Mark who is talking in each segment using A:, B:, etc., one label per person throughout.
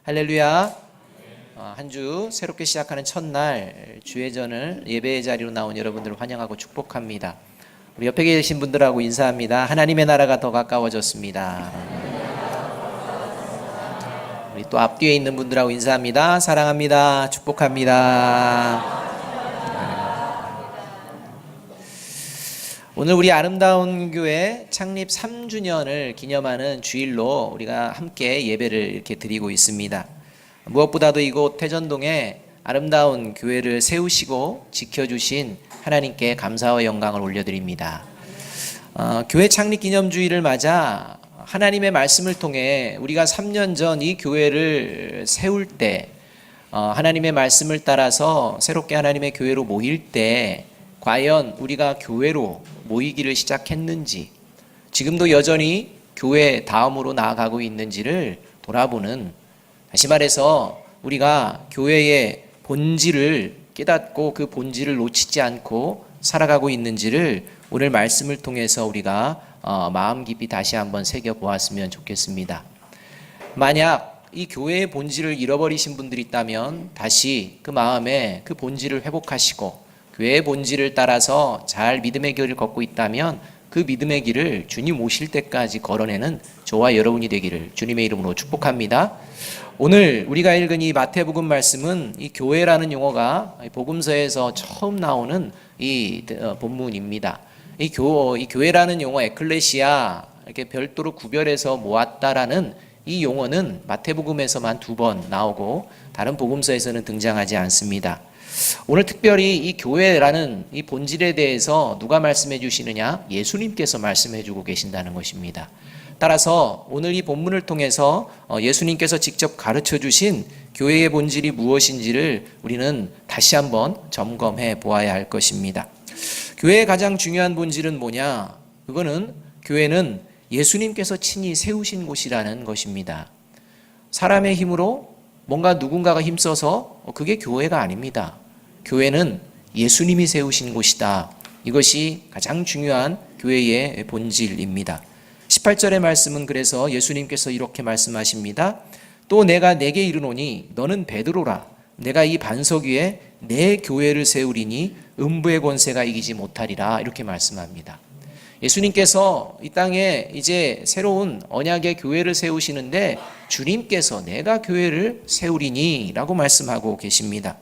A: 할렐루야. 한 주 새롭게 시작하는 첫날 주회전을 예배의 자리로 나온 여러분들을 환영하고 축복합니다. 우리 옆에 계신 분들하고 인사합니다. 하나님의 나라가 더 가까워졌습니다. 우리 또 앞뒤에 있는 분들하고 인사합니다. 사랑합니다. 축복합니다. 오늘 우리 아름다운 교회 창립 3주년을 기념하는 주일로 우리가 함께 예배를 이렇게 드리고 있습니다. 무엇보다도 이곳 태전동에 아름다운 교회를 세우시고 지켜주신 하나님께 감사와 영광을 올려드립니다. 교회 창립 기념주일을 맞아 하나님의 말씀을 통해 우리가 3년 전 이 교회를 세울 때 하나님의 말씀을 따라서 새롭게 하나님의 교회로 모일 때 과연 우리가 교회로 모이기를 시작했는지, 지금도 여전히 교회 다음으로 나아가고 있는지를 돌아보는, 다시 말해서 우리가 교회의 본질을 깨닫고 그 본질을 놓치지 않고 살아가고 있는지를 오늘 말씀을 통해서 우리가 마음 깊이 다시 한번 새겨보았으면 좋겠습니다. 만약 이 교회의 본질을 잃어버리신 분들이 있다면 다시 그 마음에 그 본질을 회복하시고 교회의 본질을 따라서 잘 믿음의 길을 걷고 있다면 그 믿음의 길을 주님 오실 때까지 걸어내는 저와 여러분이 되기를 주님의 이름으로 축복합니다. 오늘 우리가 읽은 이 마태복음 말씀은 이 교회라는 용어가 복음서에서 처음 나오는 이 본문입니다. 이 교회라는 용어 에클레시아, 이렇게 별도로 구별해서 모았다라는 이 용어는 마태복음에서만 2번 나오고 다른 복음서에서는 등장하지 않습니다. 오늘 특별히 이 교회라는 이 본질에 대해서 누가 말씀해 주시느냐? 예수님께서 말씀해 주고 계신다는 것입니다. 따라서 오늘 이 본문을 통해서 예수님께서 직접 가르쳐 주신 교회의 본질이 무엇인지를 우리는 다시 한번 점검해 보아야 할 것입니다. 교회의 가장 중요한 본질은 뭐냐? 그거는 교회는 예수님께서 친히 세우신 곳이라는 것입니다. 사람의 힘으로 뭔가 누군가가 힘써서 그게 교회가 아닙니다. 교회는 예수님이 세우신 곳이다. 이것이 가장 중요한 교회의 본질입니다. 18절의 말씀은 그래서 예수님께서 이렇게 말씀하십니다. 또 내가 네게 이르노니 너는 베드로라. 내가 이 반석 위에 내 교회를 세우리니 음부의 권세가 이기지 못하리라. 이렇게 말씀합니다. 예수님께서 이 땅에 이제 새로운 언약의 교회를 세우시는데 주님께서 내가 교회를 세우리니 라고 말씀하고 계십니다.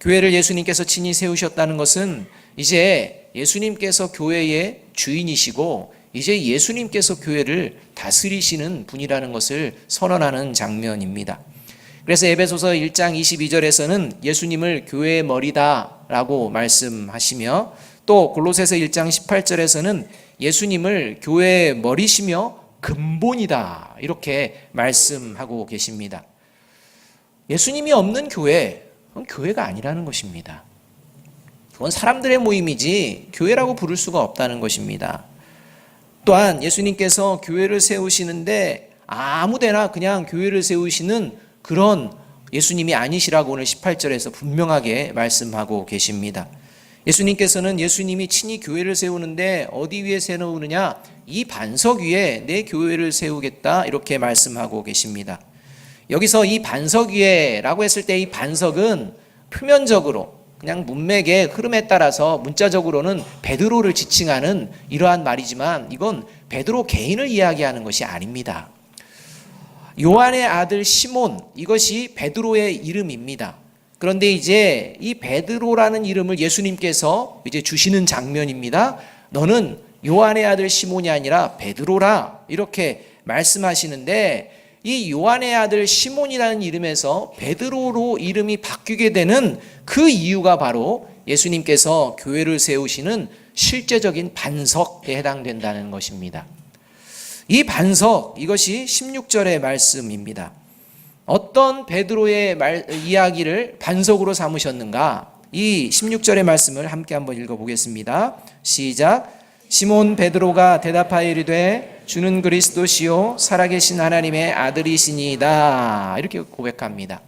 A: 교회를 예수님께서 친히 세우셨다는 것은 이제 예수님께서 교회의 주인이시고 이제 예수님께서 교회를 다스리시는 분이라는 것을 선언하는 장면입니다. 그래서 에베소서 1장 22절에서는 예수님을 교회의 머리다라고 말씀하시며 또 골로새서 1장 18절에서는 예수님을 교회의 머리시며 근본이다 이렇게 말씀하고 계십니다. 예수님이 없는 교회, 그건 교회가 아니라는 것입니다. 그건 사람들의 모임이지 교회라고 부를 수가 없다는 것입니다. 또한 예수님께서 교회를 세우시는데 아무데나 그냥 교회를 세우시는 그런 예수님이 아니시라고 오늘 18절에서 분명하게 말씀하고 계십니다. 예수님께서는 예수님이 친히 교회를 세우는데 어디 위에 세우느냐? 이 반석 위에 내 교회를 세우겠다 이렇게 말씀하고 계십니다. 여기서 이 반석 위에라고 했을 때 이 반석은 표면적으로 그냥 문맥의 흐름에 따라서 문자적으로는 베드로를 지칭하는 이러한 말이지만 이건 베드로 개인을 이야기하는 것이 아닙니다. 요한의 아들 시몬, 이것이 베드로의 이름입니다. 그런데 이제 이 베드로라는 이름을 예수님께서 이제 주시는 장면입니다. 너는 요한의 아들 시몬이 아니라 베드로라 이렇게 말씀하시는데 이 요한의 아들 시몬이라는 이름에서 베드로로 이름이 바뀌게 되는 그 이유가 바로 예수님께서 교회를 세우시는 실제적인 반석에 해당된다는 것입니다. 이 반석, 이것이 16절의 말씀입니다. 어떤 베드로의 이야기를 반석으로 삼으셨는가? 이 16절의 말씀을 함께 한번 읽어보겠습니다. 시작. 시몬 베드로가 대답하여 이르되 주는 그리스도시요 살아계신 하나님의 아들이시니이다. 이렇게 고백합니다.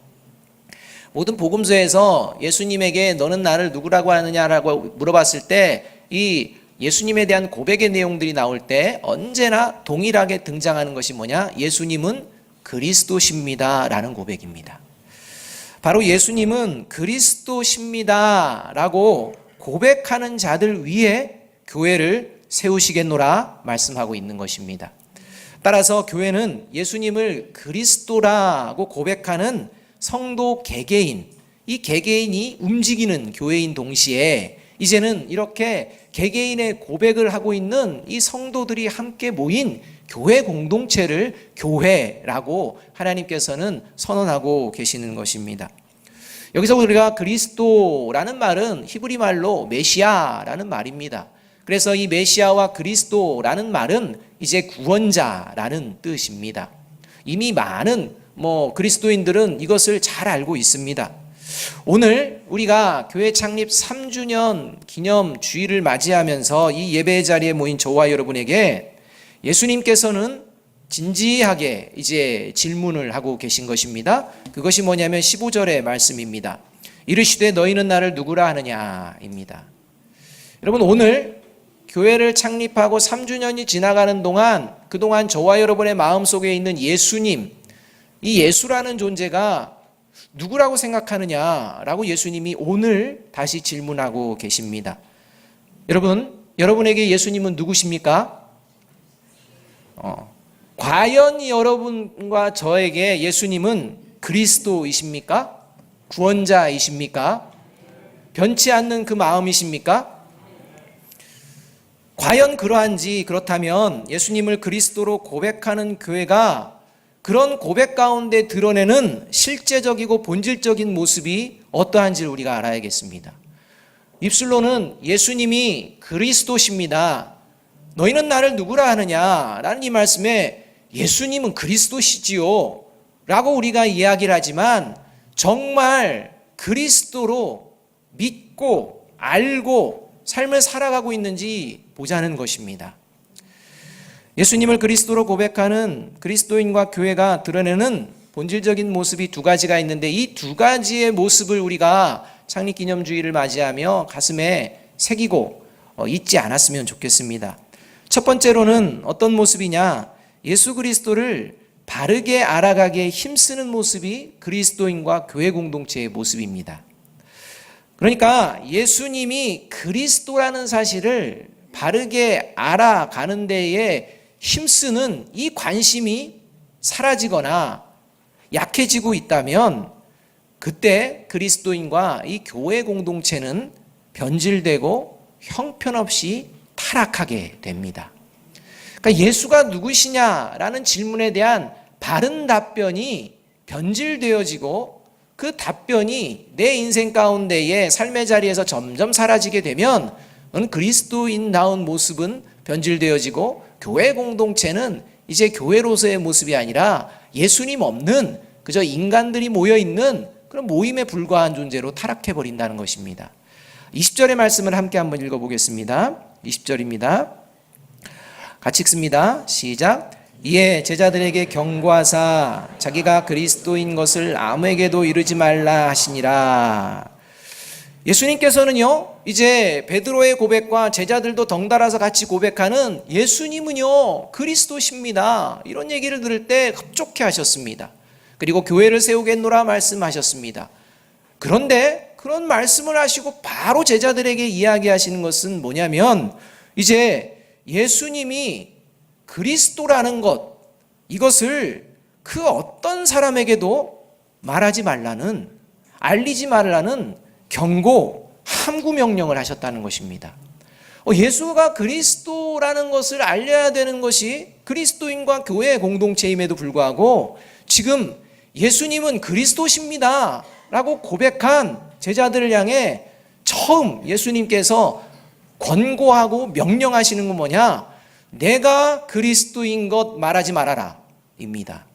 A: 모든 복음서에서 예수님에게 너는 나를 누구라고 하느냐라고 물어봤을 때 이 예수님에 대한 고백의 내용들이 나올 때 언제나 동일하게 등장하는 것이 뭐냐? 예수님은 그리스도십니다라는 고백입니다. 바로 예수님은 그리스도십니다라고 고백하는 자들 위에 교회를 세우시겠노라 말씀하고 있는 것입니다. 따라서 교회는 예수님을 그리스도라고 고백하는 성도 개개인, 이 개개인이 움직이는 교회인 동시에 이제는 이렇게 개개인의 고백을 하고 있는 이 성도들이 함께 모인 교회 공동체를 교회라고 하나님께서는 선언하고 계시는 것입니다. 여기서 우리가 그리스도라는 말은 히브리 말로 메시아라는 말입니다. 그래서 이 메시아와 그리스도라는 말은 이제 구원자라는 뜻입니다. 이미 많은 그리스도인들은 이것을 잘 알고 있습니다. 오늘 우리가 교회 창립 3주년 기념 주일을 맞이하면서 이 예배 자리에 모인 저와 여러분에게 예수님께서는 진지하게 이제 질문을 하고 계신 것입니다. 그것이 뭐냐면 15절의 말씀입니다. 이르시되 너희는 나를 누구라 하느냐입니다. 여러분, 오늘 교회를 창립하고 3주년이 지나가는 동안 그동안 저와 여러분의 마음속에 있는 예수님, 이 예수라는 존재가 누구라고 생각하느냐라고 예수님이 오늘 다시 질문하고 계십니다. 여러분에게 예수님은 누구십니까? 과연 여러분과 저에게 예수님은 그리스도이십니까? 구원자이십니까? 변치 않는 그 마음이십니까? 과연 그러한지, 그렇다면 예수님을 그리스도로 고백하는 교회가 그런 고백 가운데 드러내는 실제적이고 본질적인 모습이 어떠한지를 우리가 알아야겠습니다. 입술로는 예수님이 그리스도십니다, 너희는 나를 누구라 하느냐 라는 이 말씀에 예수님은 그리스도시지요 라고 우리가 이야기를 하지만 정말 그리스도로 믿고 알고 삶을 살아가고 있는지 보자는 것입니다. 예수님을 그리스도로 고백하는 그리스도인과 교회가 드러내는 본질적인 모습이 두 가지가 있는데, 이 두 가지의 모습을 우리가 창립기념주의를 맞이하며 가슴에 새기고 잊지 않았으면 좋겠습니다. 첫 번째로는 어떤 모습이냐? 예수 그리스도를 바르게 알아가기에 힘쓰는 모습이 그리스도인과 교회 공동체의 모습입니다. 그러니까 예수님이 그리스도라는 사실을 바르게 알아가는 데에 힘쓰는 이 관심이 사라지거나 약해지고 있다면 그때 그리스도인과 이 교회 공동체는 변질되고 형편없이 타락하게 됩니다. 그러니까 예수가 누구시냐라는 질문에 대한 바른 답변이 변질되어지고 그 답변이 내 인생 가운데의 삶의 자리에서 점점 사라지게 되면 그리스도인다운 모습은 변질되어지고 교회 공동체는 이제 교회로서의 모습이 아니라 예수님 없는 그저 인간들이 모여있는 그런 모임에 불과한 존재로 타락해버린다는 것입니다. 20절의 말씀을 함께 한번 읽어보겠습니다. 20절입니다. 같이 읽습니다. 시작. 이에 제자들에게 경고하사 자기가 그리스도인 것을 아무에게도 이르지 말라 하시니라. 예수님께서는요, 이제 베드로의 고백과 제자들도 덩달아서 같이 고백하는 예수님은요 그리스도십니다, 이런 얘기를 들을 때 흡족해 하셨습니다. 그리고 교회를 세우겠노라 말씀하셨습니다. 그런데 그런 말씀을 하시고 바로 제자들에게 이야기하시는 것은 뭐냐면, 이제 예수님이 그리스도라는 것, 이것을 그 어떤 사람에게도 말하지 말라는, 알리지 말라는 경고, 함구 명령을 하셨다는 것입니다. 예수가 그리스도라는 것을 알려야 되는 것이 그리스도인과 교회 공동체임에도 불구하고 지금 예수님은 그리스도십니다 라고 고백한 제자들을 향해 처음 예수님께서 권고하고 명령하시는 건 뭐냐? 내가 그리스도인 것 말하지 말아라 입니다.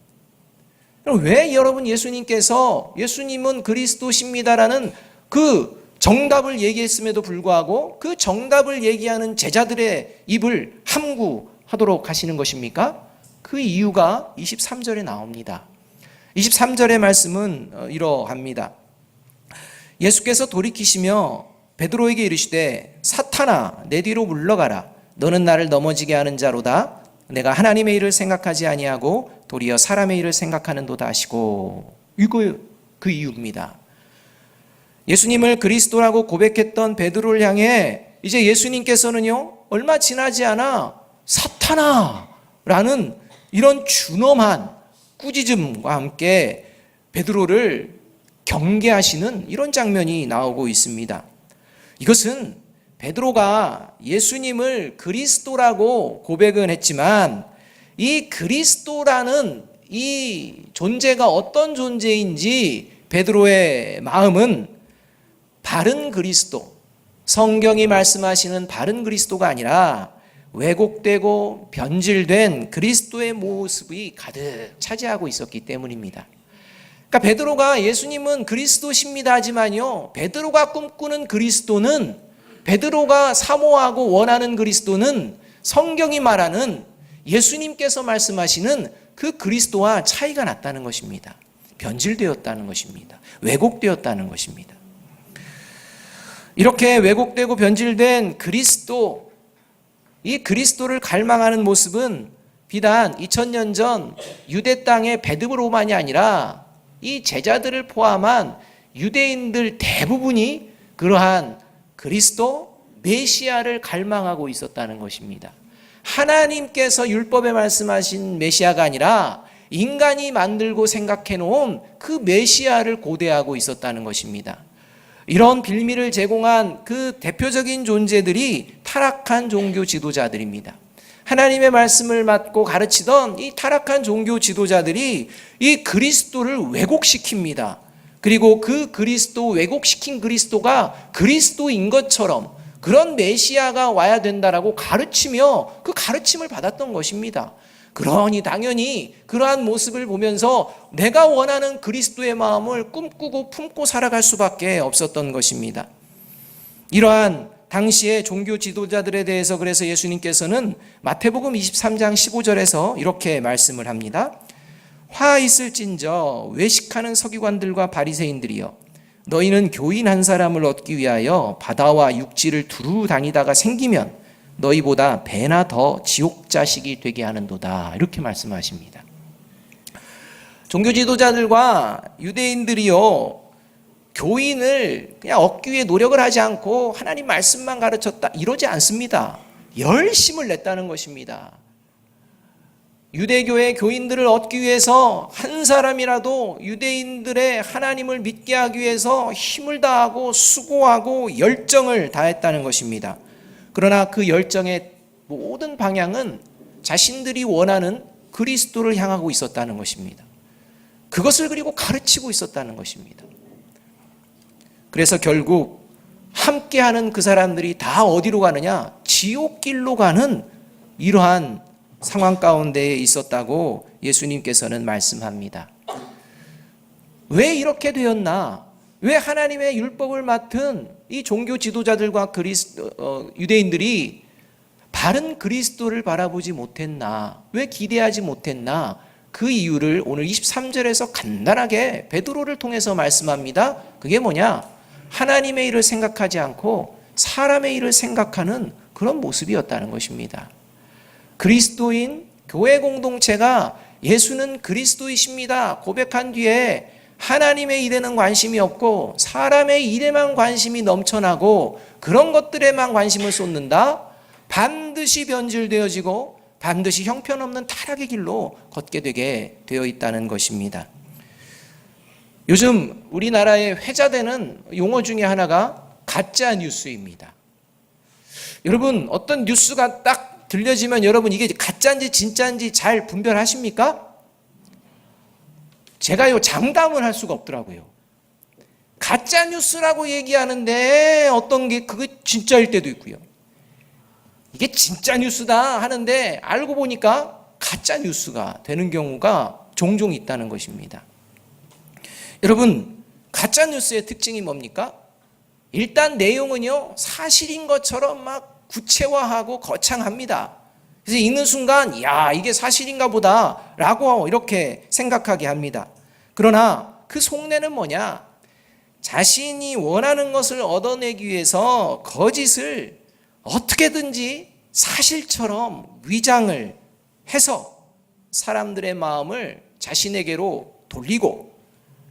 A: 왜 여러분 예수님께서 예수님은 그리스도십니다라는 그 정답을 얘기했음에도 불구하고 그 정답을 얘기하는 제자들의 입을 함구하도록 하시는 것입니까? 그 이유가 23절에 나옵니다. 23절의 말씀은 이러합니다. 예수께서 돌이키시며 베드로에게 이르시되 사탄아 내 뒤로 물러가라. 너는 나를 넘어지게 하는 자로다. 내가 하나님의 일을 생각하지 아니하고 도리어 사람의 일을 생각하는도다 하시고, 이거 그 이유입니다. 예수님을 그리스도라고 고백했던 베드로를 향해 이제 예수님께서는요, 얼마 지나지 않아 사탄아라는 이런 준엄한 꾸짖음과 함께 베드로를 경계하시는 이런 장면이 나오고 있습니다. 이것은 베드로가 예수님을 그리스도라고 고백은 했지만 이 그리스도라는 이 존재가 어떤 존재인지 베드로의 마음은 바른 그리스도, 성경이 말씀하시는 바른 그리스도가 아니라 왜곡되고 변질된 그리스도의 모습이 가득 차지하고 있었기 때문입니다. 그러니까 베드로가 예수님은 그리스도십니다 하지만요, 베드로가 꿈꾸는 그리스도는, 베드로가 사모하고 원하는 그리스도는 성경이 말하는 예수님께서 말씀하시는 그 그리스도와 차이가 났다는 것입니다. 변질되었다는 것입니다. 왜곡되었다는 것입니다. 이렇게 왜곡되고 변질된 그리스도, 이 그리스도를 갈망하는 모습은 비단 2000년 전 유대 땅의 베드로만이 아니라 이 제자들을 포함한 유대인들 대부분이 그러한 그리스도 메시아를 갈망하고 있었다는 것입니다. 하나님께서 율법에 말씀하신 메시아가 아니라 인간이 만들고 생각해 놓은 그 메시아를 고대하고 있었다는 것입니다. 이런 빌미를 제공한 그 대표적인 존재들이 타락한 종교 지도자들입니다. 하나님의 말씀을 받고 가르치던 이 타락한 종교 지도자들이 이 그리스도를 왜곡시킵니다. 그리고 그 그리스도, 왜곡시킨 그리스도가 그리스도인 것처럼 그런 메시아가 와야 된다라고 가르치며 그 가르침을 받았던 것입니다. 그러니 당연히 그러한 모습을 보면서 내가 원하는 그리스도의 마음을 꿈꾸고 품고 살아갈 수밖에 없었던 것입니다. 이러한 당시의 종교 지도자들에 대해서 그래서 예수님께서는 마태복음 23장 15절에서 이렇게 말씀을 합니다. 화 있을진저 외식하는 서기관들과 바리새인들이여, 너희는 교인 한 사람을 얻기 위하여 바다와 육지를 두루 다니다가 생기면 너희보다 배나 더 지옥 자식이 되게 하는도다, 이렇게 말씀하십니다. 종교 지도자들과 유대인들이요, 교인을 그냥 얻기 위해 노력을 하지 않고 하나님 말씀만 가르쳤다, 이러지 않습니다. 열심을 냈다는 것입니다. 유대교의 교인들을 얻기 위해서 한 사람이라도 유대인들의 하나님을 믿게 하기 위해서 힘을 다하고 수고하고 열정을 다했다는 것입니다. 그러나 그 열정의 모든 방향은 자신들이 원하는 그리스도를 향하고 있었다는 것입니다. 그것을 그리고 가르치고 있었다는 것입니다. 그래서 결국 함께하는 그 사람들이 다 어디로 가느냐? 지옥길로 가는 이러한 상황 가운데에 있었다고 예수님께서는 말씀합니다. 왜 이렇게 되었나? 왜 하나님의 율법을 맡은 이 종교 지도자들과 유대인들이 바른 그리스도를 바라보지 못했나? 왜 기대하지 못했나? 그 이유를 오늘 23절에서 간단하게 베드로를 통해서 말씀합니다. 그게 뭐냐? 하나님의 일을 생각하지 않고 사람의 일을 생각하는 그런 모습이었다는 것입니다. 그리스도인 교회 공동체가 예수는 그리스도이십니다 고백한 뒤에 하나님의 일에는 관심이 없고 사람의 일에만 관심이 넘쳐나고 그런 것들에만 관심을 쏟는다? 반드시 변질되어지고 반드시 형편없는 타락의 길로 걷게 되게 되어 있다는 것입니다. 요즘 우리나라에 회자되는 용어 중에 하나가 가짜 뉴스입니다. 여러분, 어떤 뉴스가 딱 들려지면 여러분 이게 가짜인지 진짜인지 잘 분별하십니까? 제가요 장담을 할 수가 없더라고요. 가짜 뉴스라고 얘기하는데 어떤 게 그게 진짜일 때도 있고요. 이게 진짜 뉴스다 하는데 알고 보니까 가짜 뉴스가 되는 경우가 종종 있다는 것입니다. 여러분, 가짜 뉴스의 특징이 뭡니까? 일단 내용은요 사실인 것처럼 막 구체화하고 거창합니다. 그래서 읽는 순간 야, 이게 사실인가 보다 라고 이렇게 생각하게 합니다. 그러나 그 속내는 뭐냐? 자신이 원하는 것을 얻어내기 위해서 거짓을 어떻게든지 사실처럼 위장을 해서 사람들의 마음을 자신에게로 돌리고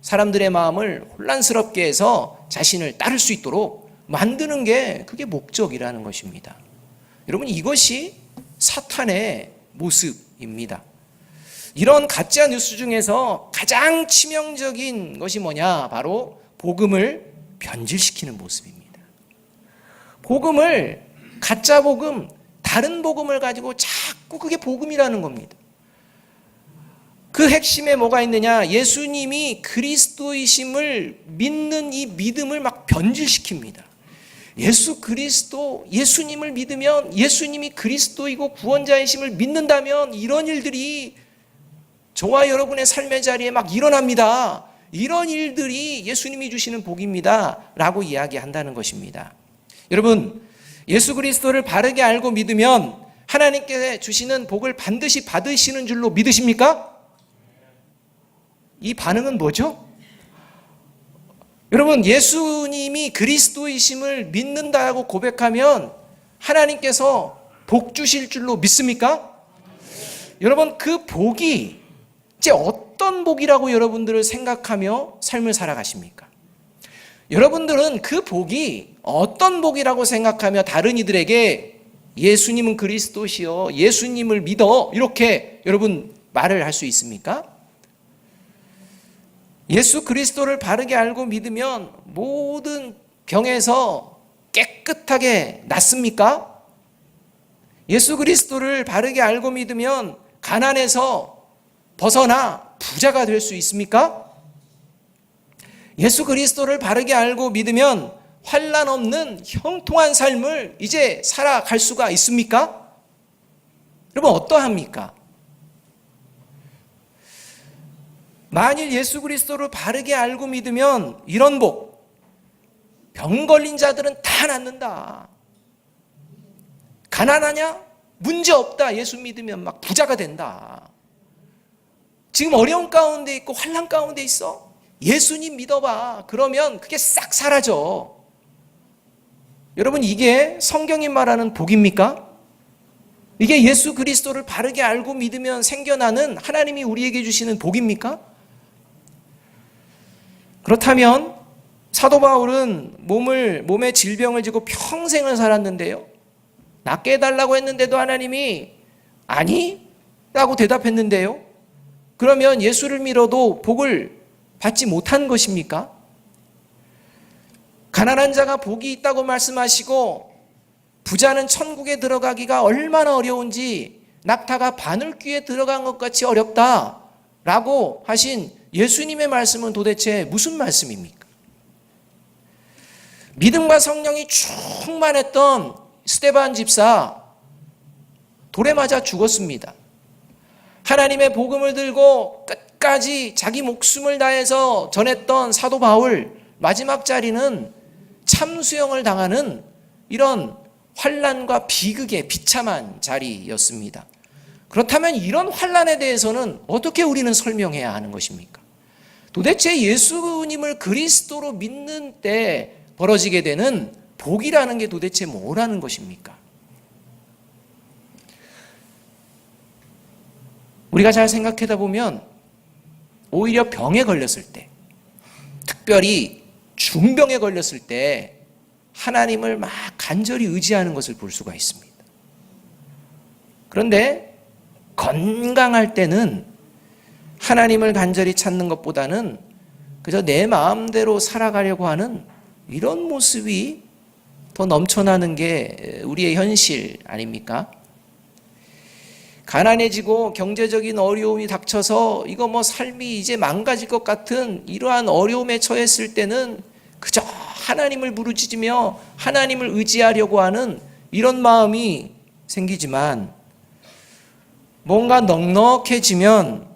A: 사람들의 마음을 혼란스럽게 해서 자신을 따를 수 있도록 만드는 게 그게 목적이라는 것입니다. 여러분, 이것이 사탄의 모습입니다. 이런 가짜 뉴스 중에서 가장 치명적인 것이 뭐냐? 바로 복음을 변질시키는 모습입니다. 복음을, 가짜 복음, 다른 복음을 가지고 자꾸 그게 복음이라는 겁니다. 그 핵심에 뭐가 있느냐? 예수님이 그리스도이심을 믿는 이 믿음을 막 변질시킵니다. 예수 그리스도, 예수님을 믿으면, 예수님이 그리스도이고 구원자이심을 믿는다면 이런 일들이 저와 여러분의 삶의 자리에 막 일어납니다. 이런 일들이 예수님이 주시는 복입니다 라고 이야기한다는 것입니다. 여러분, 예수 그리스도를 바르게 알고 믿으면 하나님께 주시는 복을 반드시 받으시는 줄로 믿으십니까? 이 반응은 뭐죠? 여러분, 예수님이 그리스도이심을 믿는다고 고백하면 하나님께서 복 주실 줄로 믿습니까? 여러분, 그 복이 이제 어떤 복이라고 여러분들을 생각하며 삶을 살아가십니까? 여러분들은 그 복이 어떤 복이라고 생각하며 다른 이들에게 예수님은 그리스도시여, 예수님을 믿어, 이렇게 여러분 말을 할 수 있습니까? 예수 그리스도를 바르게 알고 믿으면 모든 병에서 깨끗하게 낫습니까? 예수 그리스도를 바르게 알고 믿으면 가난에서 벗어나 부자가 될 수 있습니까? 예수 그리스도를 바르게 알고 믿으면 환난 없는 형통한 삶을 이제 살아갈 수가 있습니까? 여러분, 어떠합니까? 만일 예수 그리스도를 바르게 알고 믿으면 이런 복, 병 걸린 자들은 다 낫는다. 가난하냐? 문제 없다. 예수 믿으면 막 부자가 된다. 지금 어려운 가운데 있고 환난 가운데 있어? 예수님 믿어봐. 그러면 그게 싹 사라져. 여러분, 이게 성경이 말하는 복입니까? 이게 예수 그리스도를 바르게 알고 믿으면 생겨나는 하나님이 우리에게 주시는 복입니까? 그렇다면 사도 바울은 몸에 질병을 지고 평생을 살았는데요, 낫게 해달라고 했는데도 하나님이 아니? 라고 대답했는데요, 그러면 예수를 믿어도 복을 받지 못한 것입니까? 가난한 자가 복이 있다고 말씀하시고 부자는 천국에 들어가기가 얼마나 어려운지 낙타가 바늘귀에 들어간 것 같이 어렵다라고 하신 예수님의 말씀은 도대체 무슨 말씀입니까? 믿음과 성령이 충만했던 스데반 집사, 돌에 맞아 죽었습니다. 하나님의 복음을 들고 끝까지 자기 목숨을 다해서 전했던 사도 바울, 마지막 자리는 참수형을 당하는 이런 환난과 비극의 비참한 자리였습니다. 그렇다면 이런 환난에 대해서는 어떻게 우리는 설명해야 하는 것입니까? 도대체 예수님을 그리스도로 믿는 때 벌어지게 되는 복이라는 게 도대체 뭐라는 것입니까? 우리가 잘 생각하다 보면 오히려 병에 걸렸을 때, 특별히 중병에 걸렸을 때 하나님을 막 간절히 의지하는 것을 볼 수가 있습니다. 그런데 건강할 때는 하나님을 간절히 찾는 것보다는 그저 내 마음대로 살아가려고 하는 이런 모습이 더 넘쳐나는 게 우리의 현실 아닙니까? 가난해지고 경제적인 어려움이 닥쳐서 이거 뭐 삶이 이제 망가질 것 같은 이러한 어려움에 처했을 때는 그저 하나님을 부르짖으며 하나님을 의지하려고 하는 이런 마음이 생기지만, 뭔가 넉넉해지면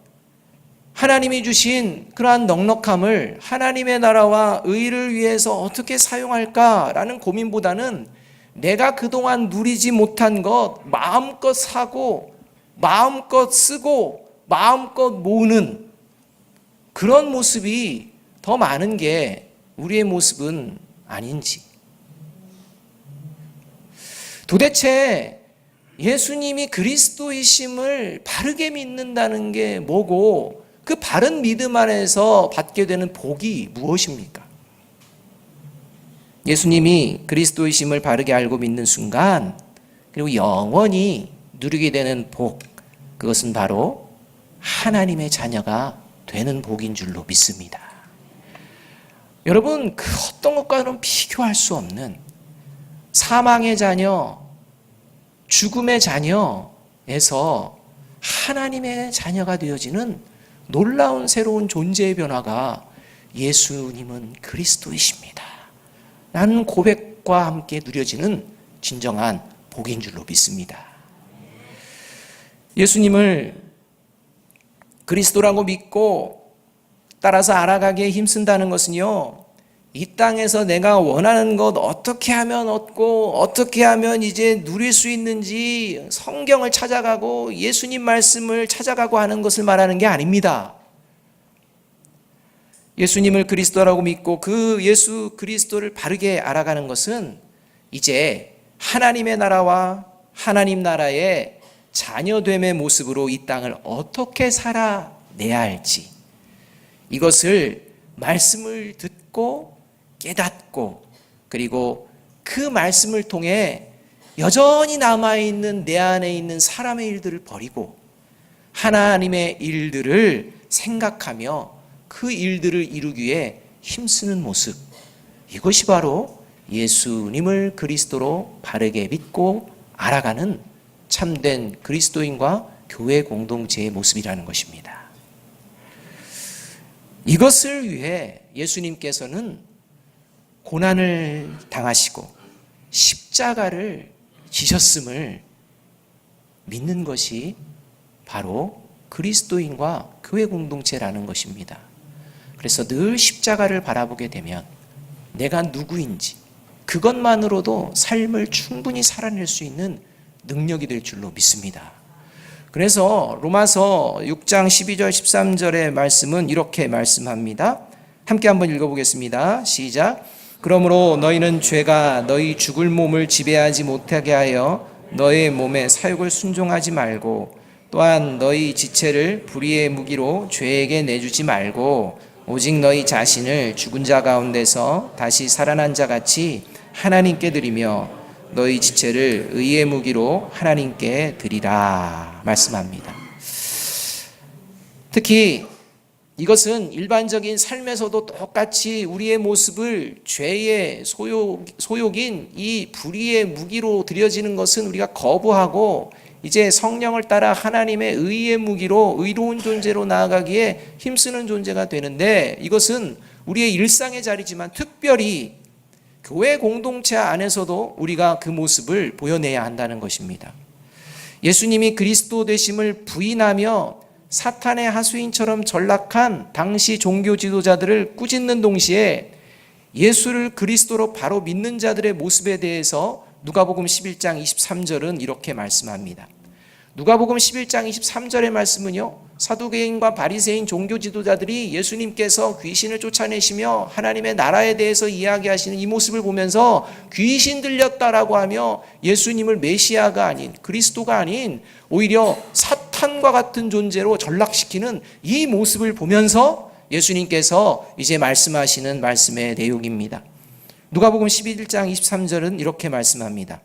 A: 하나님이 주신 그러한 넉넉함을 하나님의 나라와 의를 위해서 어떻게 사용할까라는 고민보다는 내가 그동안 누리지 못한 것 마음껏 사고 마음껏 쓰고 마음껏 모으는 그런 모습이 더 많은 게 우리의 모습은 아닌지. 도대체 예수님이 그리스도이심을 바르게 믿는다는 게 뭐고 그 바른 믿음 안에서 받게 되는 복이 무엇입니까? 예수님이 그리스도이심을 바르게 알고 믿는 순간 그리고 영원히 누리게 되는 복, 그것은 바로 하나님의 자녀가 되는 복인 줄로 믿습니다. 여러분, 그 어떤 것과는 비교할 수 없는 사망의 자녀, 죽음의 자녀에서 하나님의 자녀가 되어지는 놀라운 새로운 존재의 변화가 예수님은 그리스도이십니다 라는 고백과 함께 누려지는 진정한 복인 줄로 믿습니다. 예수님을 그리스도라고 믿고 따라서 알아가기에 힘쓴다는 것은요, 이 땅에서 내가 원하는 것 어떻게 하면 얻고 어떻게 하면 이제 누릴 수 있는지 성경을 찾아가고 예수님 말씀을 찾아가고 하는 것을 말하는 게 아닙니다. 예수님을 그리스도라고 믿고 그 예수 그리스도를 바르게 알아가는 것은 이제 하나님의 나라와 하나님 나라의 자녀됨의 모습으로 이 땅을 어떻게 살아내야 할지, 이것을 말씀을 듣고 깨닫고 그리고 그 말씀을 통해 여전히 남아있는 내 안에 있는 사람의 일들을 버리고 하나님의 일들을 생각하며 그 일들을 이루기 위해 힘쓰는 모습, 이것이 바로 예수님을 그리스도로 바르게 믿고 알아가는 참된 그리스도인과 교회 공동체의 모습이라는 것입니다. 이것을 위해 예수님께서는 고난을 당하시고 십자가를 지셨음을 믿는 것이 바로 그리스도인과 교회 공동체라는 것입니다. 그래서 늘 십자가를 바라보게 되면 내가 누구인지 그것만으로도 삶을 충분히 살아낼 수 있는 능력이 될 줄로 믿습니다. 그래서 로마서 6장 12절 13절의 말씀은 이렇게 말씀합니다. 함께 한번 읽어보겠습니다. 시작. 그러므로 너희는 죄가 너희 죽을 몸을 지배하지 못하게 하여 너희 몸의 사욕을 순종하지 말고 또한 너희 지체를 불의의 무기로 죄에게 내주지 말고 오직 너희 자신을 죽은 자 가운데서 다시 살아난 자 같이 하나님께 드리며 너희 지체를 의의 무기로 하나님께 드리라 말씀합니다. 특히 이것은 일반적인 삶에서도 똑같이 우리의 모습을 죄의 소욕인 이 불의의 무기로 드려지는 것은 우리가 거부하고 이제 성령을 따라 하나님의 의의 무기로 의로운 존재로 나아가기에 힘쓰는 존재가 되는데, 이것은 우리의 일상의 자리지만 특별히 교회 공동체 안에서도 우리가 그 모습을 보여내야 한다는 것입니다. 예수님이 그리스도 되심을 부인하며 사탄의 하수인처럼 전락한 당시 종교 지도자들을 꾸짖는 동시에 예수를 그리스도로 바로 믿는 자들의 모습에 대해서 누가복음 11장 23절은 이렇게 말씀합니다. 누가복음 11장 23절의 말씀은요, 사두개인과 바리새인 종교 지도자들이 예수님께서 귀신을 쫓아내시며 하나님의 나라에 대해서 이야기하시는 이 모습을 보면서 귀신 들렸다라고 하며 예수님을 메시아가 아닌, 그리스도가 아닌 오히려 사탄과 같은 존재로 전락시키는 이 모습을 보면서 예수님께서 이제 말씀하시는 말씀의 내용입니다. 누가복음 11장 23절은 이렇게 말씀합니다.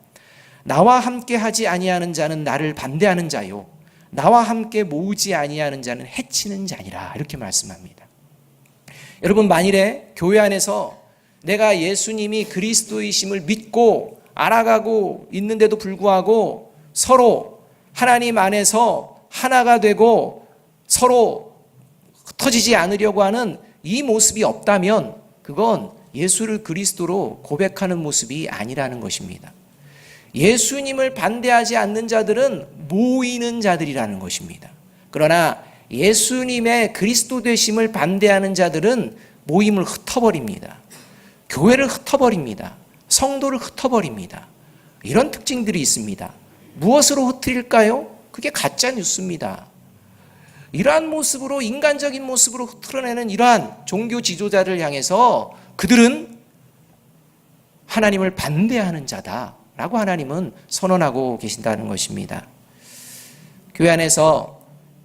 A: 나와 함께 하지 아니하는 자는 나를 반대하는 자요 나와 함께 모으지 아니하는 자는 해치는 자니라, 이렇게 말씀합니다. 여러분, 만일에 교회 안에서 내가 예수님이 그리스도이심을 믿고 알아가고 있는데도 불구하고 서로 하나님 안에서 하나가 되고 서로 흩어지지 않으려고 하는 이 모습이 없다면 그건 예수를 그리스도로 고백하는 모습이 아니라는 것입니다. 예수님을 반대하지 않는 자들은 모이는 자들이라는 것입니다. 그러나 예수님의 그리스도 되심을 반대하는 자들은 모임을 흩어버립니다. 교회를 흩어버립니다. 성도를 흩어버립니다. 이런 특징들이 있습니다. 무엇으로 흩트릴까요? 그게 가짜 뉴스입니다. 이러한 모습으로, 인간적인 모습으로 흐트러내는 이러한 종교 지도자를 향해서 그들은 하나님을 반대하는 자다, 라고 하나님은 선언하고 계신다는 것입니다. 교회 안에서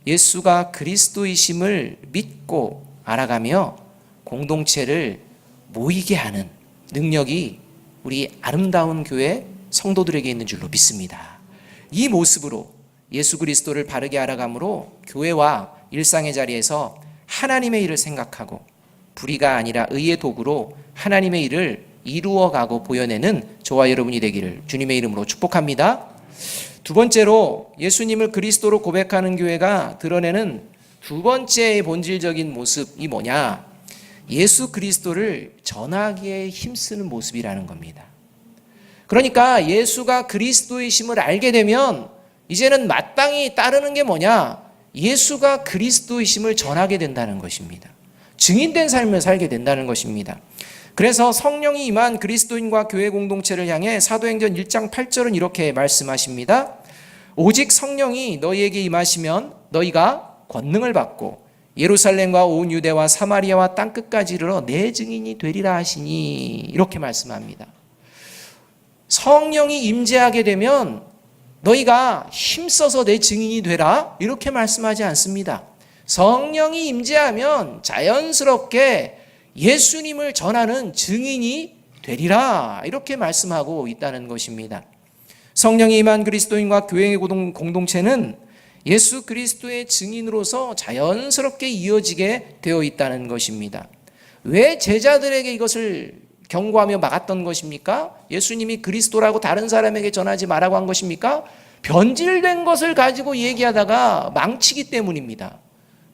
A: 예수가 그리스도이심을 믿고 알아가며 공동체를 모이게 하는 능력이 우리 아름다운 교회 성도들에게 있는 줄로 믿습니다. 이 모습으로 예수 그리스도를 바르게 알아감으로 교회와 일상의 자리에서 하나님의 일을 생각하고 불의가 아니라 의의 도구로 하나님의 일을 이루어가고 보여내는 저와 여러분이 되기를 주님의 이름으로 축복합니다. 두 번째로 예수님을 그리스도로 고백하는 교회가 드러내는 두 번째의 본질적인 모습이 뭐냐? 예수 그리스도를 전하기에 힘쓰는 모습이라는 겁니다. 그러니까 예수가 그리스도이심을 알게 되면 이제는 마땅히 따르는 게 뭐냐? 예수가 그리스도이심을 전하게 된다는 것입니다. 증인된 삶을 살게 된다는 것입니다. 그래서 성령이 임한 그리스도인과 교회 공동체를 향해 사도행전 1장 8절은 이렇게 말씀하십니다. 오직 성령이 너희에게 임하시면 너희가 권능을 받고 예루살렘과 온 유대와 사마리아와 땅끝까지 이르러 내 증인이 되리라 하시니 이렇게 말씀합니다. 성령이 임재하게 되면 너희가 힘써서 내 증인이 되라 이렇게 말씀하지 않습니다. 성령이 임재하면 자연스럽게 예수님을 전하는 증인이 되리라 이렇게 말씀하고 있다는 것입니다. 성령이 임한 그리스도인과 교회의 공동체는 예수 그리스도의 증인으로서 자연스럽게 이어지게 되어 있다는 것입니다. 왜 제자들에게 이것을 경고하며 막았던 것입니까? 예수님이 그리스도라고 다른 사람에게 전하지 말라고 한 것입니까? 변질된 것을 가지고 얘기하다가 망치기 때문입니다.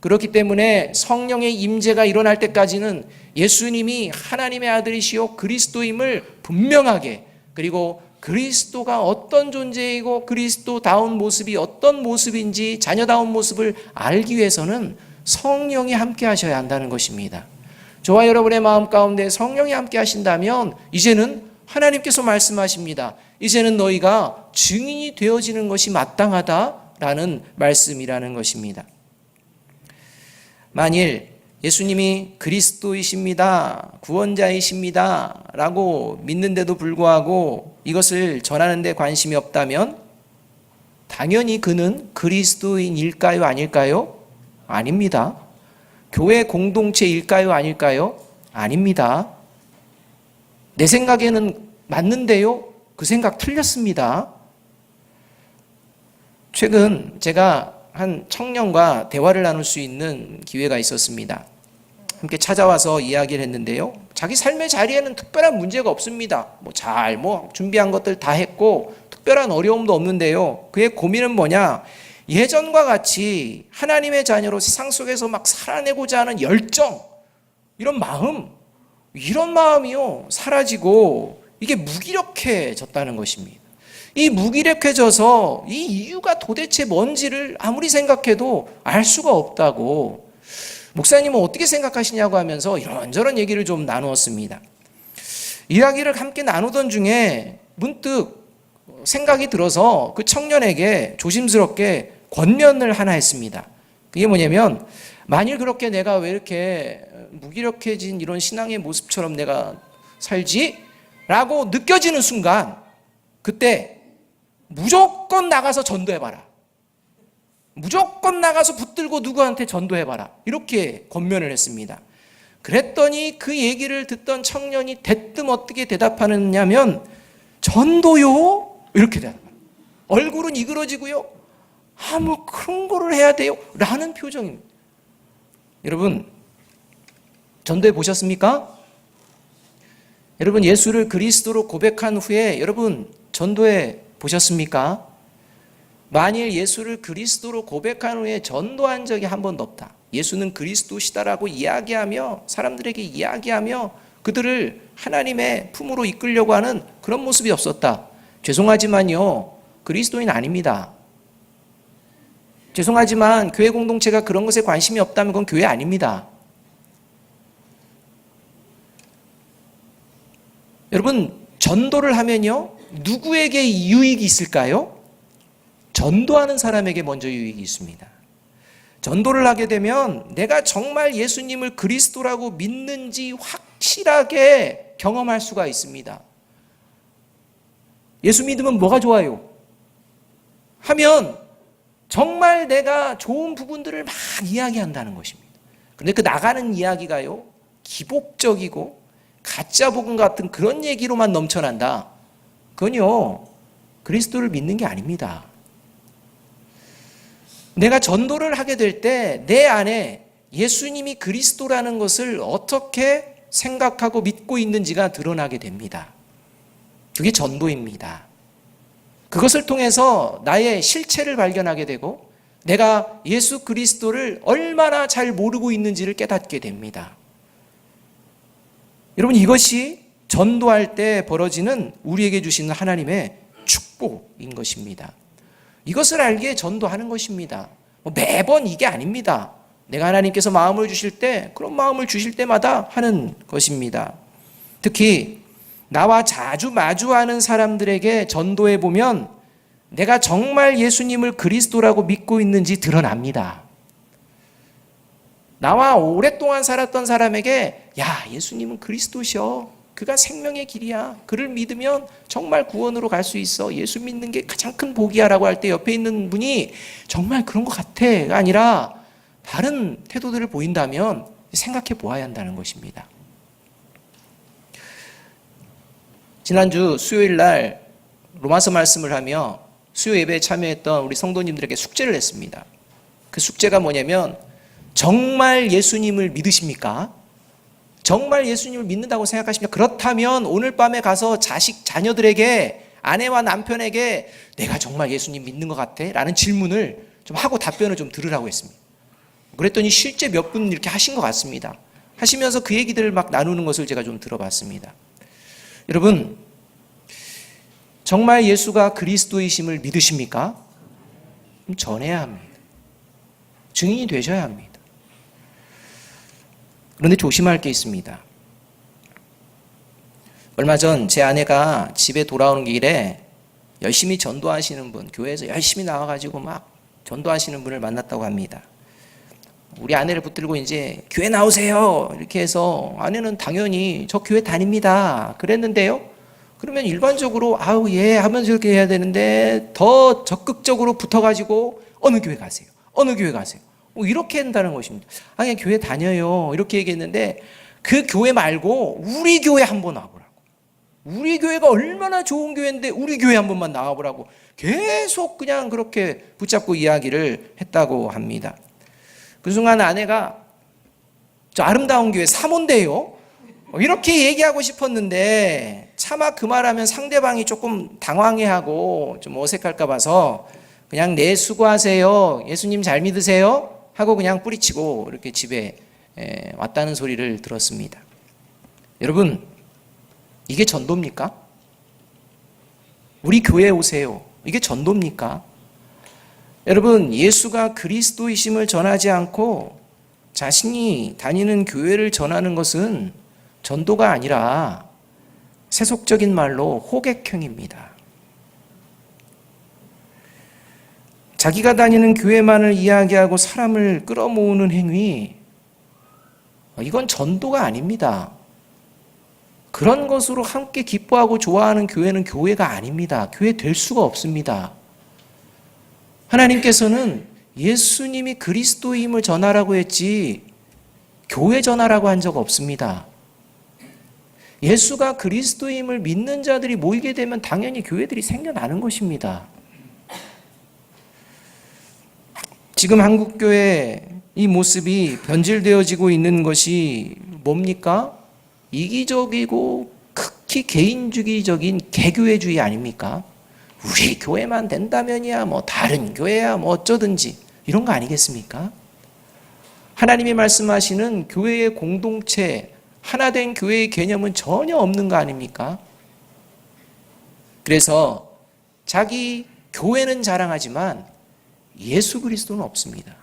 A: 그렇기 때문에 성령의 임재가 일어날 때까지는 예수님이 하나님의 아들이시요 그리스도임을 분명하게, 그리고 그리스도가 어떤 존재이고 그리스도다운 모습이 어떤 모습인지 자녀다운 모습을 알기 위해서는 성령이 함께 하셔야 한다는 것입니다. 저와 여러분의 마음 가운데 성령이 함께 하신다면 이제는 하나님께서 말씀하십니다. 이제는 너희가 증인이 되어지는 것이 마땅하다라는 말씀이라는 것입니다. 만일 예수님이 그리스도이십니다, 구원자이십니다 라고 믿는데도 불구하고 이것을 전하는 데 관심이 없다면 당연히 그는 그리스도인일까요? 아닐까요? 아닙니다. 교회 공동체일까요? 아닐까요? 아닙니다. 내 생각에는 맞는데요? 그 생각 틀렸습니다. 최근 제가 한 청년과 대화를 나눌 수 있는 기회가 있었습니다. 함께 찾아와서 이야기를 했는데요. 자기 삶의 자리에는 특별한 문제가 없습니다. 잘 준비한 것들 다 했고 특별한 어려움도 없는데요. 그의 고민은 뭐냐? 예전과 같이 하나님의 자녀로 세상 속에서 막 살아내고자 하는 열정, 이런 마음이요 사라지고 이게 무기력해졌다는 것입니다. 이 무기력해져서 이 이유가 도대체 뭔지를 아무리 생각해도 알 수가 없다고, 목사님은 어떻게 생각하시냐고 하면서 이런저런 얘기를 좀 나누었습니다. 이야기를 함께 나누던 중에 문득 생각이 들어서 그 청년에게 조심스럽게 권면을 하나 했습니다. 그게 뭐냐면, 만일 그렇게 내가 왜 이렇게 무기력해진 이런 신앙의 모습처럼 내가 살지? 라고 느껴지는 순간, 그때 무조건 나가서 전도해봐라. 무조건 나가서 붙들고 누구한테 전도해봐라. 이렇게 권면을 했습니다. 그랬더니 그 얘기를 듣던 청년이 대뜸 어떻게 대답하느냐면, 전도요? 이렇게 대답합니다. 얼굴은 이그러지고요. 그런 거를 해야 돼요? 라는 표정입니다. 여러분, 전도해 보셨습니까? 여러분, 예수를 그리스도로 고백한 후에 여러분 전도해 보셨습니까? 만일 예수를 그리스도로 고백한 후에 전도한 적이 한 번도 없다. 예수는 그리스도시다라고 이야기하며 사람들에게 이야기하며 그들을 하나님의 품으로 이끌려고 하는 그런 모습이 없었다. 죄송하지만요, 그리스도인 아닙니다. 죄송하지만 교회 공동체가 그런 것에 관심이 없다면 그건 교회 아닙니다. 여러분, 전도를 하면요, 누구에게 유익이 있을까요? 전도하는 사람에게 먼저 유익이 있습니다. 전도를 하게 되면 내가 정말 예수님을 그리스도라고 믿는지 확실하게 경험할 수가 있습니다. 예수 믿으면 뭐가 좋아요? 하면 정말 내가 좋은 부분들을 막 이야기한다는 것입니다. 그런데 그 나가는 이야기가요, 기복적이고 가짜 복음 같은 그런 얘기로만 넘쳐난다. 그건요, 그리스도를 믿는 게 아닙니다. 내가 전도를 하게 될 때 내 안에 예수님이 그리스도라는 것을 어떻게 생각하고 믿고 있는지가 드러나게 됩니다. 그게 전도입니다. 그것을 통해서 나의 실체를 발견하게 되고 내가 예수 그리스도를 얼마나 잘 모르고 있는지를 깨닫게 됩니다. 여러분, 이것이 전도할 때 벌어지는 우리에게 주시는 하나님의 축복인 것입니다. 이것을 알기에 전도하는 것입니다. 매번 이게 아닙니다. 내가 하나님께서 마음을 주실 때 그런 마음을 주실 때마다 하는 것입니다. 특히 나와 자주 마주하는 사람들에게 전도해 보면 내가 정말 예수님을 그리스도라고 믿고 있는지 드러납니다. 나와 오랫동안 살았던 사람에게 야, 예수님은 그리스도셔. 그가 생명의 길이야. 그를 믿으면 정말 구원으로 갈 수 있어. 예수 믿는 게 가장 큰 복이야 라고 할 때 옆에 있는 분이 정말 그런 것 같아가 아니라 다른 태도들을 보인다면 생각해 보아야 한다는 것입니다. 지난주 수요일 날 로마서 말씀을 하며 수요 예배에 참여했던 우리 성도님들에게 숙제를 했습니다. 그 숙제가 뭐냐면 정말 예수님을 믿으십니까? 정말 예수님을 믿는다고 생각하십니까? 그렇다면 오늘 밤에 가서 자녀들에게, 아내와 남편에게 내가 정말 예수님 믿는 것 같아? 라는 질문을 좀 하고 답변을 좀 들으라고 했습니다. 그랬더니 실제 몇 분 이렇게 하신 것 같습니다. 하시면서 그 얘기들을 막 나누는 것을 제가 좀 들어봤습니다. 여러분, 정말 예수가 그리스도이심을 믿으십니까? 전해야 합니다. 증인이 되셔야 합니다. 그런데 조심할 게 있습니다. 얼마 전 제 아내가 집에 돌아오는 길에 열심히 전도하시는 분, 교회에서 열심히 나와가지고 막 전도하시는 분을 만났다고 합니다. 우리 아내를 붙들고 이제 교회 나오세요 이렇게 해서 아내는 당연히 저 교회 다닙니다 그랬는데요, 그러면 일반적으로 아우 예 하면서 이렇게 해야 되는데 더 적극적으로 붙어가지고 어느 교회 가세요? 어느 교회 가세요? 이렇게 한다는 것입니다. 아, 그냥 교회 다녀요 이렇게 얘기했는데 그 교회 말고 우리 교회 한번 와보라고. 우리 교회가 얼마나 좋은 교회인데 우리 교회 한 번만 나와보라고 계속 그냥 그렇게 붙잡고 이야기를 했다고 합니다. 그 순간 아내가 저 아름다운 교회 사모인데요 이렇게 얘기하고 싶었는데 차마 그 말하면 상대방이 조금 당황해하고 좀 어색할까 봐서 그냥 네 수고하세요 예수님 잘 믿으세요 하고 그냥 뿌리치고 이렇게 집에 왔다는 소리를 들었습니다. 여러분, 이게 전도입니까? 우리 교회에 오세요. 이게 전도입니까? 여러분, 예수가 그리스도이심을 전하지 않고 자신이 다니는 교회를 전하는 것은 전도가 아니라 세속적인 말로 호객행입니다. 자기가 다니는 교회만을 이야기하고 사람을 끌어모으는 행위, 이건 전도가 아닙니다. 그런 것으로 함께 기뻐하고 좋아하는 교회는 교회가 아닙니다. 교회 될 수가 없습니다. 하나님께서는 예수님이 그리스도임을 전하라고 했지 교회 전하라고 한 적 없습니다. 예수가 그리스도임을 믿는 자들이 모이게 되면 당연히 교회들이 생겨나는 것입니다. 지금 한국교회 이 모습이 변질되어지고 있는 것이 뭡니까? 이기적이고 극히 개인주의적인 개교회주의 아닙니까? 우리 교회만 된다면이야 뭐 다른 교회야 뭐 어쩌든지 이런 거 아니겠습니까? 하나님이 말씀하시는 교회의 공동체, 하나된 교회의 개념은 전혀 없는 거 아닙니까? 그래서 자기 교회는 자랑하지만 예수 그리스도는 없습니다.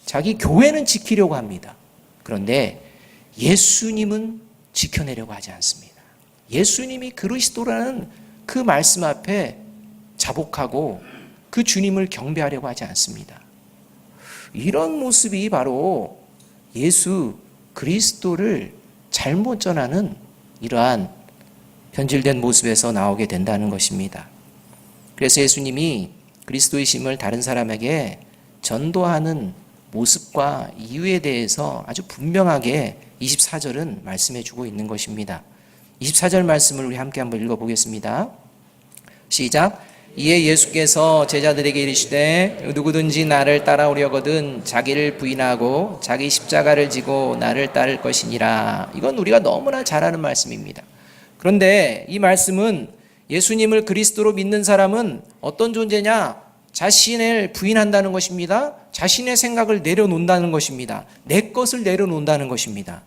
A: 자기 교회는 지키려고 합니다. 그런데 예수님은 지켜내려고 하지 않습니다. 예수님이 그리스도라는 그 말씀 앞에 자복하고 그 주님을 경배하려고 하지 않습니다. 이런 모습이 바로 예수 그리스도를 잘못 전하는 이러한 변질된 모습에서 나오게 된다는 것입니다. 그래서 예수님이 그리스도이심을 다른 사람에게 전도하는 모습과 이유에 대해서 아주 분명하게 24절은 말씀해 주고 있는 것입니다. 24절 말씀을 우리 함께 한번 읽어보겠습니다. 시작. 이에 예수께서 제자들에게 이르시되 누구든지 나를 따라오려거든 자기를 부인하고 자기 십자가를 지고 나를 따를 것이니라. 이건 우리가 너무나 잘 아는 말씀입니다. 그런데 이 말씀은 예수님을 그리스도로 믿는 사람은 어떤 존재냐? 자신을 부인한다는 것입니다. 자신의 생각을 내려놓는다는 것입니다. 내 것을 내려놓는다는 것입니다.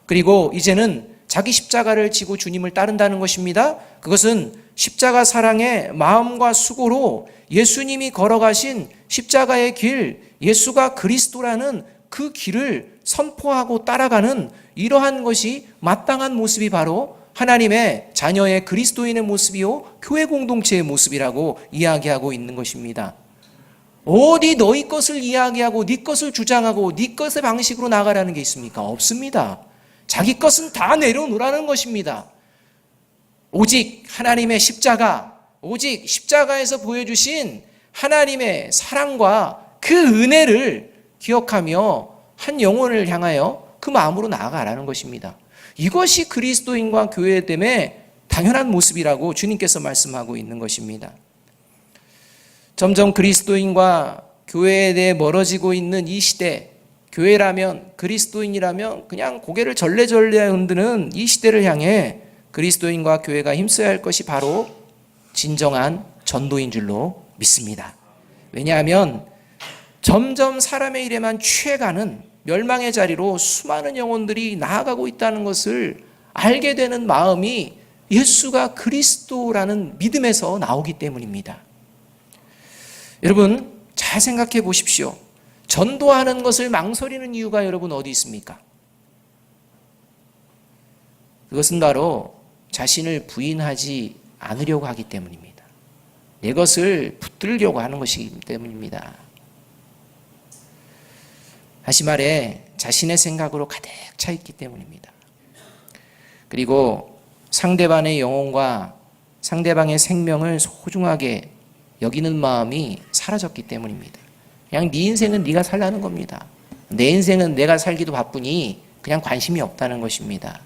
A: 그리고 이제는 자기 십자가를 지고 주님을 따른다는 것입니다. 그것은 십자가 사랑의 마음과 수고로 예수님이 걸어가신 십자가의 길, 예수가 그리스도라는 그 길을 선포하고 따라가는 이러한 것이 마땅한 모습이 바로 하나님의 자녀의 그리스도인의 모습이요 교회 공동체의 모습이라고 이야기하고 있는 것입니다. 어디 너희 것을 이야기하고 네 것을 주장하고 네 것의 방식으로 나가라는 게 있습니까? 없습니다. 자기 것은 다 내려놓으라는 것입니다. 오직 하나님의 십자가, 오직 십자가에서 보여주신 하나님의 사랑과 그 은혜를 기억하며 한 영혼을 향하여 그 마음으로 나아가라는 것입니다. 이것이 그리스도인과 교회됨의 당연한 모습이라고 주님께서 말씀하고 있는 것입니다. 점점 그리스도인과 교회에 대해 멀어지고 있는 이 시대, 교회라면, 그리스도인이라면 그냥 고개를 절레절레 흔드는 이 시대를 향해 그리스도인과 교회가 힘써야 할 것이 바로 진정한 전도인 줄로 믿습니다. 왜냐하면 점점 사람의 일에만 취해가는 멸망의 자리로 수많은 영혼들이 나아가고 있다는 것을 알게 되는 마음이 예수가 그리스도라는 믿음에서 나오기 때문입니다. 여러분 잘 생각해 보십시오. 전도하는 것을 망설이는 이유가 여러분 어디 있습니까? 그것은 바로 자신을 부인하지 않으려고 하기 때문입니다. 내 것을 붙들려고 하는 것이기 때문입니다. 다시 말해 자신의 생각으로 가득 차 있기 때문입니다. 그리고 상대방의 영혼과 상대방의 생명을 소중하게 여기는 마음이 사라졌기 때문입니다. 그냥 네 인생은 네가 살라는 겁니다. 내 인생은 내가 살기도 바쁘니 그냥 관심이 없다는 것입니다.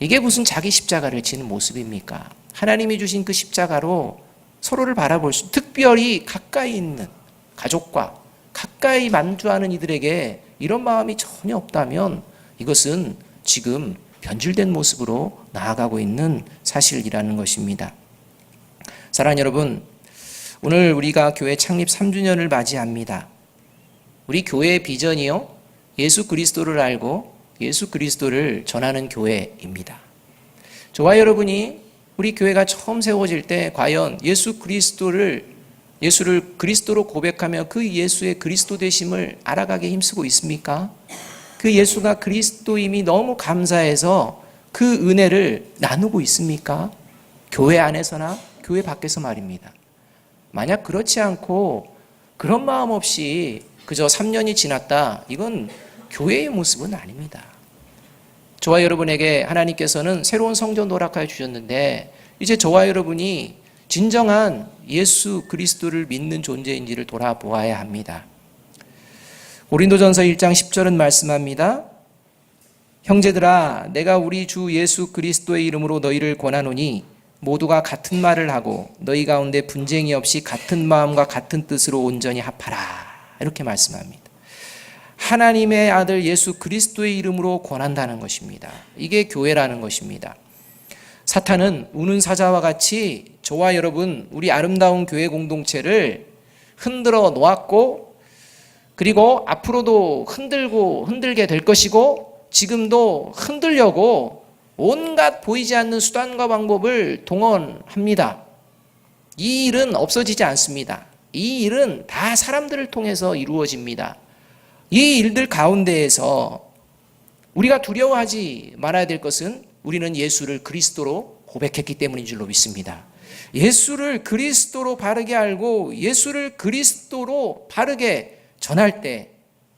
A: 이게 무슨 자기 십자가를 지는 모습입니까? 하나님이 주신 그 십자가로 서로를 바라볼 수, 특별히 가까이 있는 가족과 가까이 만주하는 이들에게 이런 마음이 전혀 없다면 이것은 지금 변질된 모습으로 나아가고 있는 사실이라는 것입니다. 사랑하는 여러분, 오늘 우리가 교회 창립 3주년을 맞이합니다. 우리 교회의 비전이요, 예수 그리스도를 알고 예수 그리스도를 전하는 교회입니다. 저와 여러분이 우리 교회가 처음 세워질 때 과연 예수를 그리스도로 고백하며 그 예수의 그리스도 되심을 알아가게 힘쓰고 있습니까? 그 예수가 그리스도임이 너무 감사해서 그 은혜를 나누고 있습니까? 교회 안에서나 교회 밖에서 말입니다. 만약 그렇지 않고 그런 마음 없이 그저 3년이 지났다, 이건 교회의 모습은 아닙니다. 저와 여러분에게 하나님께서는 새로운 성전 허락하여 주셨는데 이제 저와 여러분이 진정한 예수 그리스도를 믿는 존재인지를 돌아보아야 합니다. 고린도전서 1장 10절은 말씀합니다. 형제들아, 내가 우리 주 예수 그리스도의 이름으로 너희를 권하노니 모두가 같은 말을 하고 너희 가운데 분쟁이 없이 같은 마음과 같은 뜻으로 온전히 합하라. 이렇게 말씀합니다. 하나님의 아들 예수 그리스도의 이름으로 권한다는 것입니다. 이게 교회라는 것입니다. 사탄은 우는 사자와 같이 저와 여러분, 우리 아름다운 교회 공동체를 흔들어 놓았고, 그리고 앞으로도 흔들게 될 것이고, 지금도 흔들려고 온갖 보이지 않는 수단과 방법을 동원합니다. 이 일은 없어지지 않습니다. 이 일은 다 사람들을 통해서 이루어집니다. 이 일들 가운데에서 우리가 두려워하지 말아야 될 것은 우리는 예수를 그리스도로 고백했기 때문인 줄로 믿습니다. 예수를 그리스도로 바르게 알고 예수를 그리스도로 바르게 전할 때,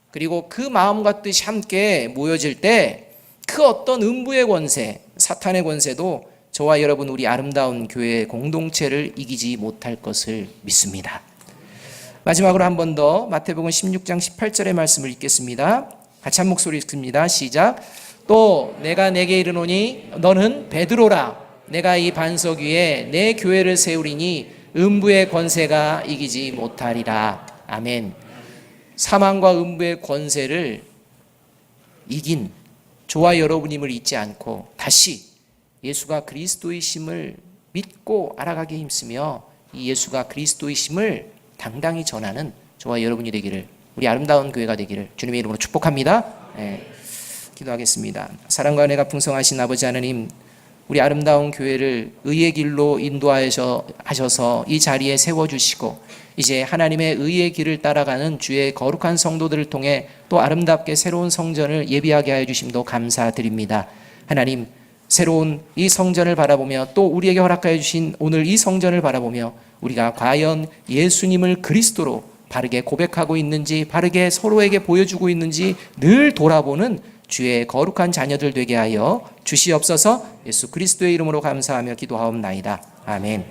A: 그리고 그 마음과 뜻이 함께 모여질 때 그 어떤 음부의 권세, 사탄의 권세도 저와 여러분 우리 아름다운 교회 공동체를 이기지 못할 것을 믿습니다. 마지막으로 한 번 더 마태복음 16장 18절의 말씀을 읽겠습니다. 같이 한 목소리 읽습니다. 시작. 또 내가 내게 이르노니 너는 베드로라. 내가 이 반석 위에 내 교회를 세우리니 음부의 권세가 이기지 못하리라. 아멘. 사망과 음부의 권세를 이긴 저와 여러분임을 잊지 않고 다시 예수가 그리스도이심을 믿고 알아가게 힘쓰며 이 예수가 그리스도이심을 당당히 전하는 저와 여러분이 되기를, 우리 아름다운 교회가 되기를 주님의 이름으로 축복합니다. 기도하겠습니다. 사랑과 은혜가 풍성하신 아버지 하나님, 우리 아름다운 교회를 의의 길로 인도하셔서 이 자리에 세워주시고 이제 하나님의 의의 길을 따라가는 주의 거룩한 성도들을 통해 또 아름답게 새로운 성전을 예비하게 하여 주심도 감사드립니다. 하나님, 새로운 이 성전을 바라보며 또 우리에게 허락하여 주신 오늘 이 성전을 바라보며 우리가 과연 예수님을 그리스도로 바르게 고백하고 있는지, 바르게 서로에게 보여주고 있는지 늘 돌아보는 주의 거룩한 자녀들 되게 하여 주시옵소서. 예수 그리스도의 이름으로 감사하며 기도하옵나이다. 아멘.